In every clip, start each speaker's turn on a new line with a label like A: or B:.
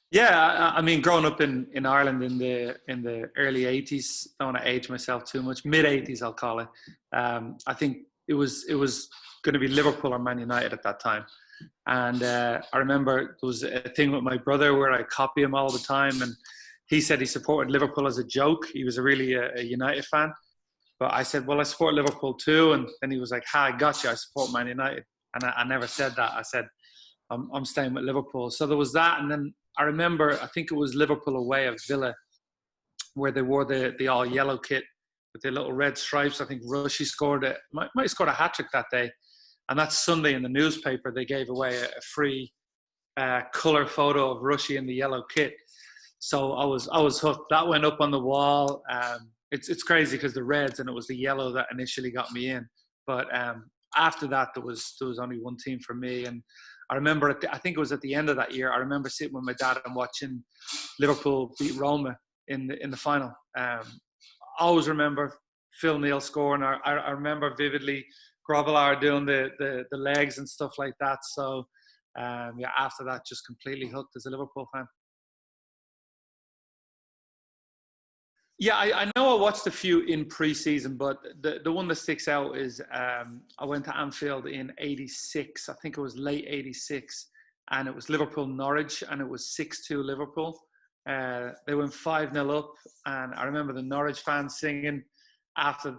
A: Yeah, I mean, growing up in Ireland in the early '80s, don't want to age myself too much. Mid '80s, I'll call it. I think it was going to be Liverpool or Man United at that time, and I remember there was a thing with my brother where I copy him all the time, and he said he supported Liverpool as a joke. He was really a United fan, but I said, well, I support Liverpool too, and then he was like, "Ha, I got you. I support Man United," and I never said that. I said, I'm staying with Liverpool. So there was that, and then I remember I think it was Liverpool away at Villa where they wore the all yellow kit with the little red stripes. I think Rushy scored it, might have scored a hat trick that day, and that Sunday in the newspaper they gave away a free color photo of Rushy in the yellow kit. So I was hooked. That went up on the wall. It's crazy because the reds and it was the yellow that initially got me in, but after that there was only one team for me. And I remember I think it was at the end of that year. I remember sitting with my dad and watching Liverpool beat Roma in the final. I always remember Phil Neal scoring. I remember vividly Grobbelaar doing the legs and stuff like that. So yeah, after that, just completely hooked as a Liverpool fan. Yeah, I know I watched a few in pre-season, but the one that sticks out is I went to Anfield in '86. I think it was late '86, and it was Liverpool Norwich, and it was 6-2 Liverpool. They went 5-0 up, and I remember the Norwich fans singing after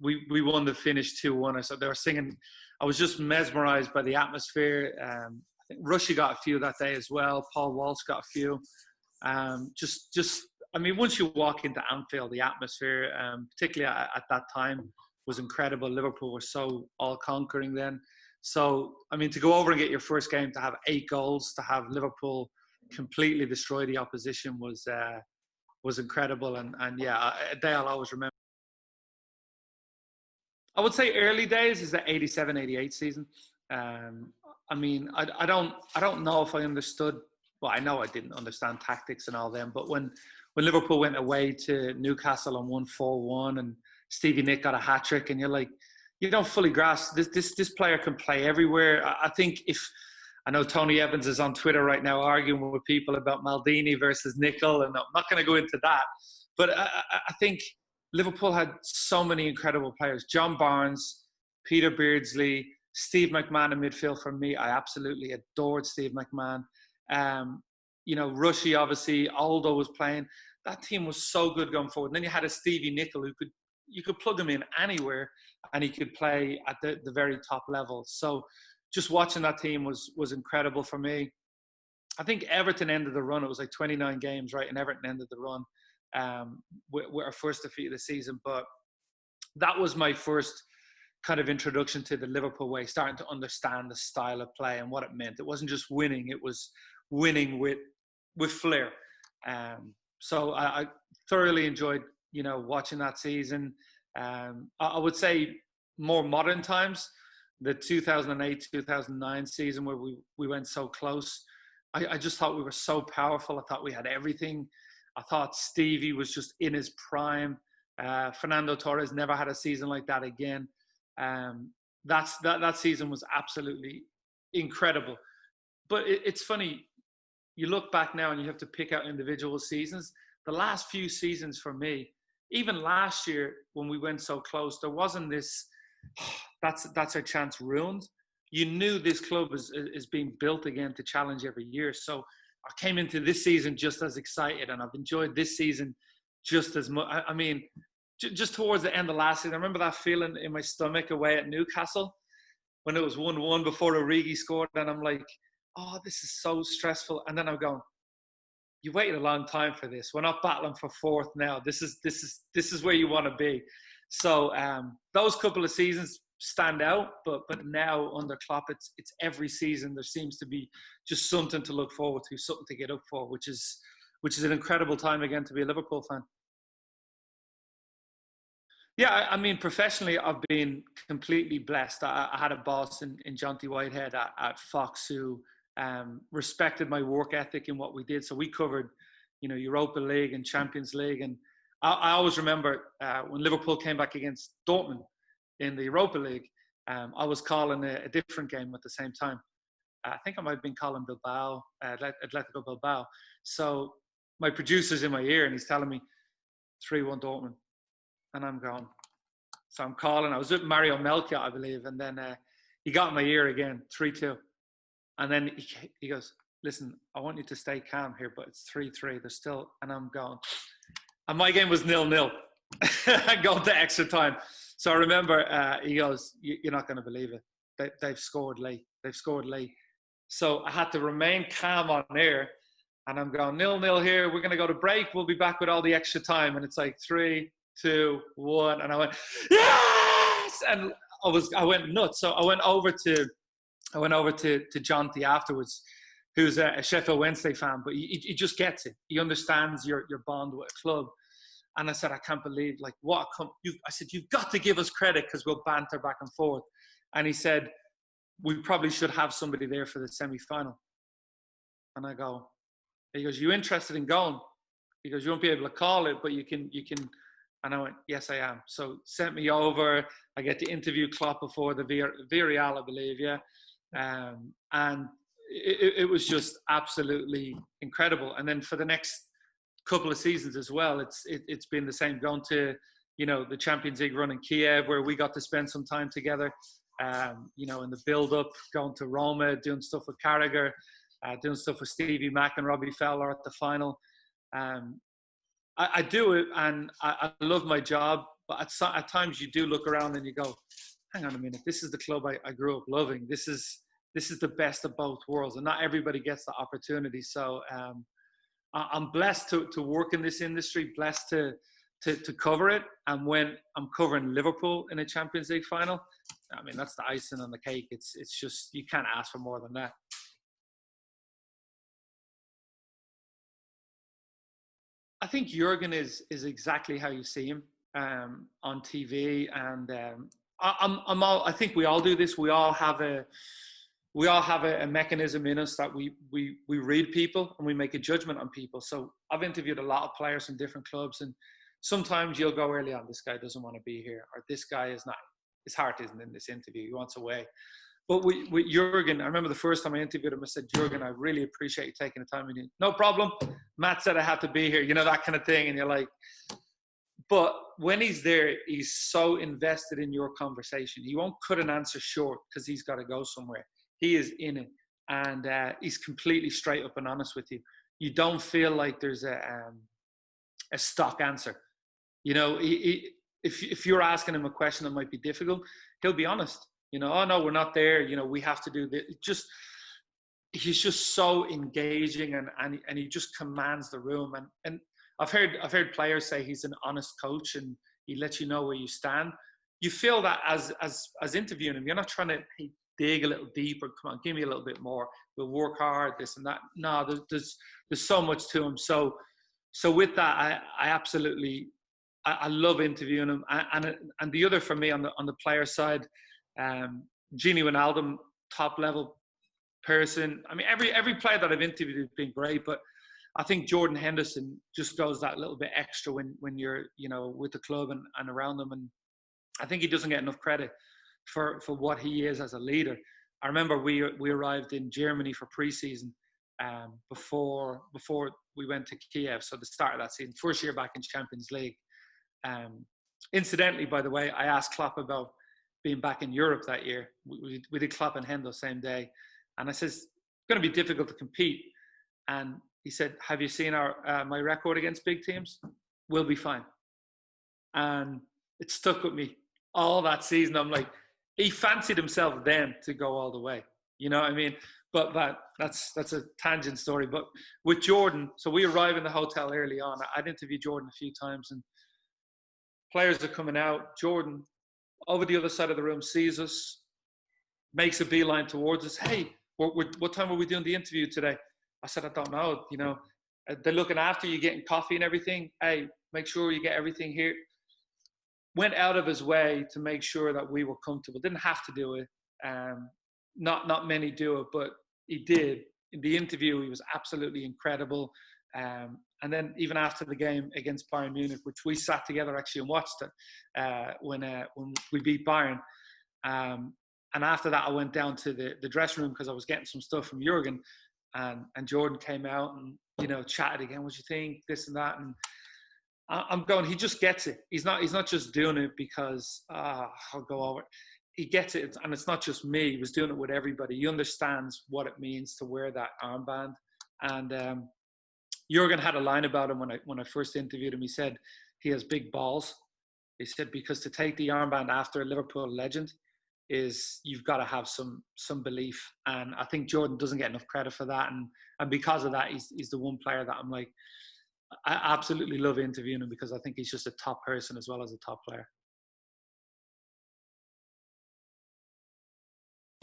A: we won the finish 2-1. So they were singing. I was just mesmerised by the atmosphere. I think Rushy got a few that day as well. Paul Walsh got a few. Just I mean, once you walk into Anfield, the atmosphere, particularly at that time, was incredible. Liverpool were so all-conquering then. So, I mean, to go over and get your first game, to have 8 goals, to have Liverpool completely destroy the opposition was incredible. And yeah, a day I'll always remember. I would say early days is the '87, '88 season. Um, I mean, I don't know if I understood. Well, I know I didn't understand tactics and all them, but when Liverpool went away to Newcastle and won 4-1, and Stevie Nick got a hat trick, and you're like, you don't fully grasp this player can play everywhere. I think if I know Tony Evans is on Twitter right now arguing with people about Maldini versus Nickel, and I'm not going to go into that, but I think Liverpool had so many incredible players. John Barnes, Peter Beardsley, Steve McMahon in midfield for me. I absolutely adored Steve McMahon. Um, Rushy, obviously, Aldo was playing. That team was so good going forward. And then you had a Stevie Nicol who you could plug him in anywhere and he could play at the very top level. So just watching that team was incredible for me. I think Everton ended the run. It was like 29 games, right? And Everton ended the run with our first defeat of the season. But that was my first kind of introduction to the Liverpool way, starting to understand the style of play and what it meant. It wasn't just winning; it was winning with flair. So I thoroughly enjoyed, watching that season. I would say more modern times, the 2008, 2009 season where we went so close. I just thought we were so powerful. I thought we had everything. I thought Stevie was just in his prime. Fernando Torres never had a season like that again. That season was absolutely incredible. But it's funny, you look back now and you have to pick out individual seasons. The last few seasons for me, even last year when we went so close, there wasn't this, that's our chance ruined. You knew this club is being built again to challenge every year. So I came into this season just as excited, and I've enjoyed this season just as much. I mean, just towards the end of last season, I remember that feeling in my stomach away at Newcastle when it was 1-1 before Origi scored, and I'm like, oh, this is so stressful. And then I'm going, you waited a long time for this. We're not battling for fourth now. This is where you want to be. So those couple of seasons stand out, but now under Klopp, it's every season there seems to be just something to look forward to, something to get up for, which is an incredible time again to be a Liverpool fan. Yeah, I mean, professionally, I've been completely blessed. I had a boss in Jonty Whitehead at Fox who respected my work ethic and what we did. So we covered, Europa League and Champions League. And I always remember when Liverpool came back against Dortmund in the Europa League, I was calling a different game at the same time. I think I might have been calling Bilbao, Atletico Bilbao. So my producer's in my ear and he's telling me 3-1 Dortmund. And I'm going, so I'm calling. I was with Mario Melchior, I believe. And then he got in my ear again, 3-2. And then he goes, listen, I want you to stay calm here, but it's 3-3. There's still, and I'm going. And my game was 0-0. Going to extra time. So I remember he goes, you're not going to believe it. They've scored late. They've scored late. So I had to remain calm on air. And I'm going 0-0 here. We're going to go to break. We'll be back with all the extra time. And it's like 3, 2, 1. And I went, yes! And I went nuts. So I went over to Jonty afterwards, who's a Sheffield Wednesday fan, but he just gets it. He understands your bond with a club. And I said, I can't believe, like, I said, you've got to give us credit because we'll banter back and forth. And he said, we probably should have somebody there for the semi-final. And I go, he goes, you interested in going? He goes, you won't be able to call it, but you can. And I went, yes, I am. So sent me over. I get to interview Klopp before the Villarreal, I believe, yeah. And it was just absolutely incredible. And then for the next couple of seasons as well, it's been the same. Going to, the Champions League run in Kiev, where we got to spend some time together. In the build-up, going to Roma, doing stuff with Carragher, doing stuff with Stevie Mack and Robbie Fowler at the final. I do it, and I love my job. But at times you do look around and you go, hang on a minute, this is the club I grew up loving. This is the best of both worlds, and not everybody gets the opportunity. So I'm blessed to work in this industry, blessed to cover it. And when I'm covering Liverpool in a Champions League final, I mean, that's the icing on the cake. It's just, you can't ask for more than that. I think Jurgen is exactly how you see him on TV, and I think we all do this. We all have a mechanism in us that we read people and we make a judgment on people. So I've interviewed a lot of players from different clubs, and sometimes you'll go early on, this guy doesn't want to be here, or this guy is not, his heart isn't in this interview, he wants away. But with Jurgen, I remember the first time I interviewed him, I said, Jurgen, I really appreciate you taking the time. And he, no problem. Matt said I had to be here, that kind of thing. And you're like, but when he's there, he's so invested in your conversation. He won't cut an answer short because he's got to go somewhere. He is in it. And he's completely straight up and honest with you. You don't feel like there's a stock answer. If you're asking him a question that might be difficult, he'll be honest. Oh no, we're not there. We have to do this. He's just so engaging, and he just commands the room. And I've heard players say he's an honest coach, and he lets you know where you stand. You feel that as interviewing him, you're not trying to dig a little deeper. Come on, give me a little bit more. We'll work hard. This and that. No, there's so much to him. So with that, I absolutely I love interviewing him. And the other for me on the player side. Gini Wijnaldum, top level person. I mean, every player that I've interviewed has been great, but I think Jordan Henderson just goes that little bit extra when you're with the club and around them, and I think he doesn't get enough credit for what he is as a leader. I remember we arrived in Germany for pre-season before we went to Kiev, so the start of that season, first year back in Champions League. Incidentally, by the way, I asked Klopp about being back in Europe that year. We did Klopp and Hendo same day. And I says, it's going to be difficult to compete. And he said, have you seen my record against big teams? We'll be fine. And it stuck with me all that season. I'm like, he fancied himself then to go all the way. You know what I mean? But that's a tangent story. But with Jordan, so we arrive in the hotel early on. I'd interviewed Jordan a few times, and players are coming out. Jordan, over the other side of the room, sees us, makes a beeline towards us. Hey, what time are we doing the interview today? I said, I don't know. They're looking after you, getting coffee and everything. Hey, make sure you get everything here. Went out of his way to make sure that we were comfortable. Didn't have to do it. Not many do it, but he did. In the interview, he was absolutely incredible. And then even after the game against Bayern Munich, which we sat together actually and watched it when we beat Bayern, And after that, I went down to the dressing room because I was getting some stuff from Jurgen, and Jordan came out and, you know, chatted again. What do you think? This and that. And I'm going, he just gets it. He's not just doing it because I'll go over. He gets it, and it's not just me. He was doing it with everybody. He understands what it means to wear that armband. And Jurgen had a line about him when I first interviewed him. He said he has big balls. He said because to take the armband after a Liverpool legend is you've got to have some belief. And I think Jordan doesn't get enough credit for that. And because of that, he's the one player that I'm like, I absolutely love interviewing him because I think he's just a top person as well as a top player.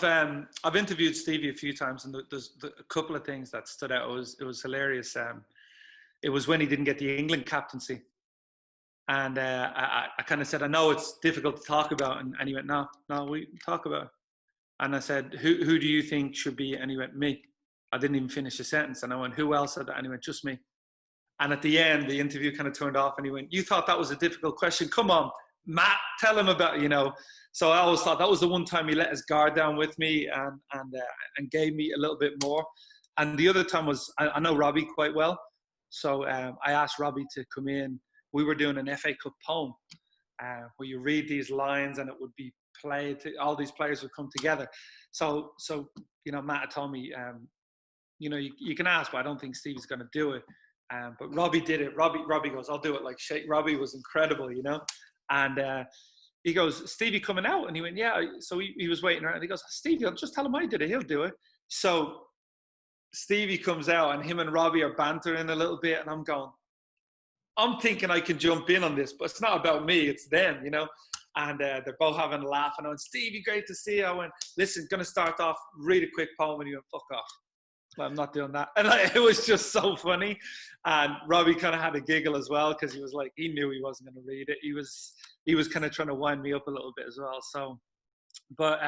A: I've interviewed Stevie a few times, and there's a couple of things that stood out. It was hilarious. It was when he didn't get the England captaincy. And I kind of said, I know it's difficult to talk about. And he went, no, we can talk about it. And I said, who do you think should be? And he went, me. I didn't even finish the sentence. And I went, who else said that? And he went, just me. And at the end, the interview kind of turned off, and he went, you thought that was a difficult question? Come on, Matt, tell him about it, you know. So I always thought that was the one time he let his guard down with me and gave me a little bit more. And the other time was, I know Robbie quite well. So I asked Robbie to come in. We were doing an FA Cup poem where you read these lines and it would be played. All these players would come together. So you know, Matt had told me, you know, you can ask, but I don't think Stevie's going to do it. But Robbie did it. Robbie goes, I'll do it like shake. Robbie was incredible, you know. And he goes, Stevie coming out? And he went, yeah. So he was waiting around. And he goes, Stevie, I'll just tell him I did it. He'll do it. So Stevie comes out, and him and Robbie are bantering a little bit. And I'm thinking I can jump in on this, but it's not about me. It's them, you know. And they're both having a laugh. And I went, Stevie, great to see you. I went, listen, going to start off, read a quick poem. And he went, fuck off. Well, I'm not doing that. And it was just so funny. And Robbie kind of had a giggle as well because he was like, he knew he wasn't going to read it. He was kind of trying to wind me up a little bit as well. So, but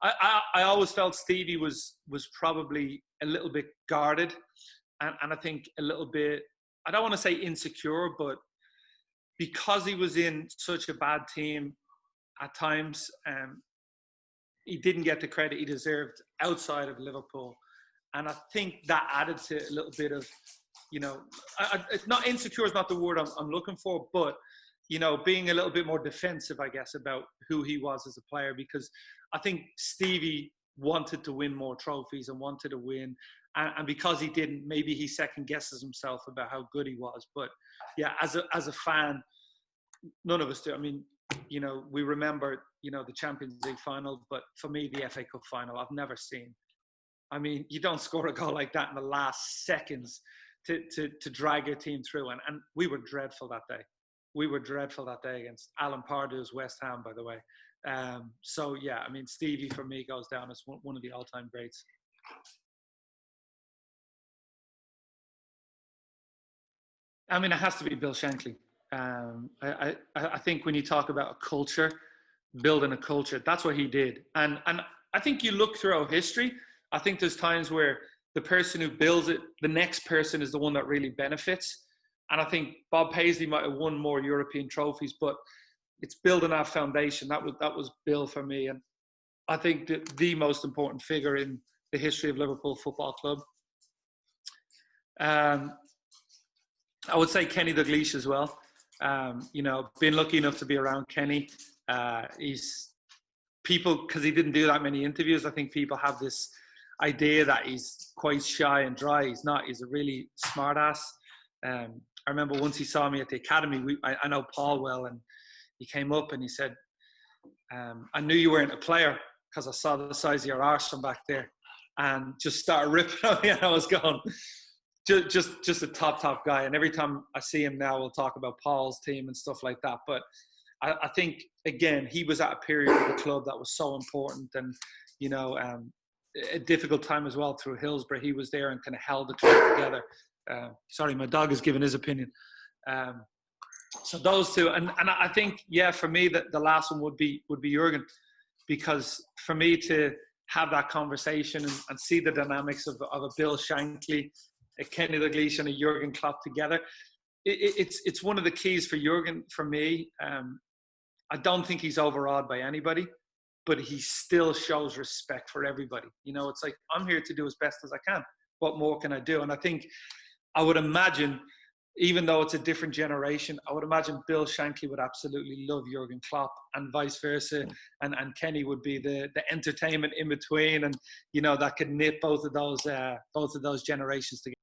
A: I always felt Stevie was probably a little bit guarded, and I think a little bit, I don't want to say insecure, but because he was in such a bad team at times, he didn't get the credit he deserved outside of Liverpool. And I think that added to a little bit of, you know, it's not insecure is not the word I'm looking for, but, you know, being a little bit more defensive, I guess, about who he was as a player, because I think Stevie wanted to win more trophies and wanted to win. And because he didn't, maybe he second guesses himself about how good he was. But yeah, as a fan, none of us do. I mean, you know, we remember, you know, the Champions League final, but for me, the FA Cup final, I've never seen. I mean, you don't score a goal like that in the last seconds to drag your team through. And we were dreadful that day. We were dreadful that day against Alan Pardew's West Ham, by the way. So, yeah, I mean, Stevie, for me, goes down as one of the all-time greats. I mean, it has to be Bill Shankly. I think when you talk about a culture, building a culture, that's what he did. And I think you look throughout history, I think there's times where the person who builds it, the next person is the one that really benefits. And I think Bob Paisley might have won more European trophies, but it's building our foundation. That was Bill for me. And I think that the most important figure in the history of Liverpool Football Club. I would say Kenny Dalglish as well. You know, being lucky enough to be around Kenny, he's people, because he didn't do that many interviews, I think people have this idea that he's quite shy and dry. He's not. He's a really smart ass. I remember once he saw me at the academy, I know Paul well, and he came up and he said, I knew you weren't a player because I saw the size of your arse from back there, and just started ripping on me, and I was going, just a top guy. And every time I see him now, we'll talk about Paul's team and stuff like that. But I think, again, he was at a period of the club that was so important, and, you know, a difficult time as well through Hillsborough. He was there and kind of held the club together. Sorry, my dog has given his opinion. So those two, and I think, yeah, for me, the last one would be Jurgen, because for me to have that conversation and see the dynamics of a Bill Shankly, a Kenny Dalglish, and a Jurgen Klopp together, it's one of the keys for Jurgen. For me, I don't think he's overawed by anybody. but he still shows respect for everybody. You know, it's like, I'm here to do as best as I can. What more can I do? And I think, I would imagine, even though it's a different generation, I would imagine Bill Shankly would absolutely love Jurgen Klopp, and vice versa. And Kenny would be the entertainment in between, and, you know, that could knit both of those generations together.